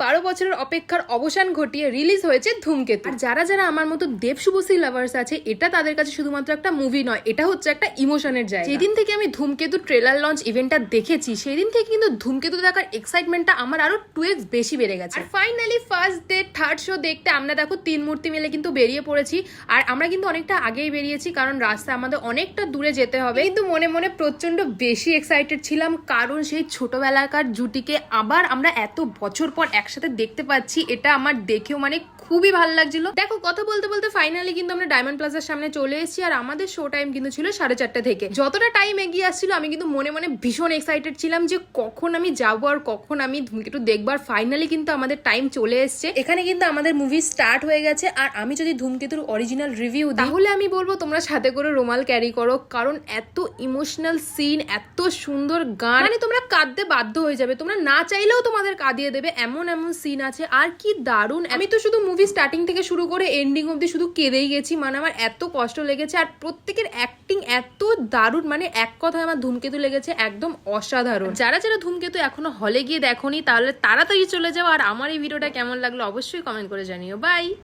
12 বছরের অপেক্ষার অবসান ঘটিয়ে রিলিজ হয়েছে ধূমকেতু। আর যারা যারা আমার মতো দেব শুভশ্রী লাভার্স আছে, এটা তাদের কাছে শুধুমাত্র একটা মুভি নয়, এটা হচ্ছে একটা ইমোশনের জায়গা। যেদিন থেকে আমি ধূমকেতু ট্রেলার লঞ্চ ইভেন্টটা দেখেছি, সেদিন থেকে কিন্তু ধূমকেতু দেখার এক্সাইটমেন্টটা আমার আরো 2x বেশি বেড়ে গেছে। আর finally first day third show দেখতে আমরা দেখো 3 মূর্তি মিলে কিন্তু বেরিয়ে পড়েছি। আর আমরা কিন্তু অনেকটা আগেই বেরিয়েছি, কারণ রাস্তা আমাদের অনেকটা দূরে যেতে হবে। কিন্তু মনে মনে প্রচন্ড বেশি এক্সাইটেড ছিলাম, কারণ সেই ছোটবেলাকার জুটিকে আবার আমরা এত বছর পর একসাথে দেখতে পাচ্ছি। এটা আমার দেখেও মানে খুবই ভালো লাগছিল। দেখো, কথা বলতে বলতে ফাইনালি কিন্তু আমরা ডায়মন্ড প্লাজার সামনে চলে এসেছি। আর আমাদের শো টাইম কিন্তু ছিল 4:30 থেকে। যতটা টাইম এগিয়ে আসছিল আমি কিন্তু মনে মনে ভীষণ এক্সাইটেড ছিলাম যে কখন আমি যাবো আর কখন আমি ধূমকেতু দেখবো। আর ফাইনালি কিন্তু আমাদের টাইম চলে এসছে। এখানে কিন্তু আমাদের মুভি স্টার্ট হয়ে গেছে। আর আমি যদি ধূমকেতুর অরিজিনাল রিভিউ দিই, তাহলে আমি বলবো তোমরা সাথে করে রুমাল ক্যারি করো, কারণ এত ইমোশনাল সিন, এত সুন্দর গান, মানে তোমরা কাঁদতে বাধ্য হয়ে যাবে। তোমরা না চাইলেও তোমাদের কাঁদিয়ে দেবে, এমন এমন সিন আছে। আর কি দারুণ! আমি তো শুধু মুভি স্টার্টিং থেকে শুরু করে এন্ডিং অবধি শুধু কেঁদেই গেছি। মানে আমার এত কষ্ট লেগেছে। আর প্রত্যেকের অ্যাক্টিং এত দারুণ, মানে এক কথায় আমার ধূমকেতু লেগেছে একদম অসাধারণ। যারা যারা ধূমকেতু এখনো হলে গিয়ে দেখোনি, তাহলে তাড়াতাড়ি চলে যাও। আর আমার এই ভিডিওটা কেমন লাগলো অবশ্যই কমেন্ট করে জানিও। বাই।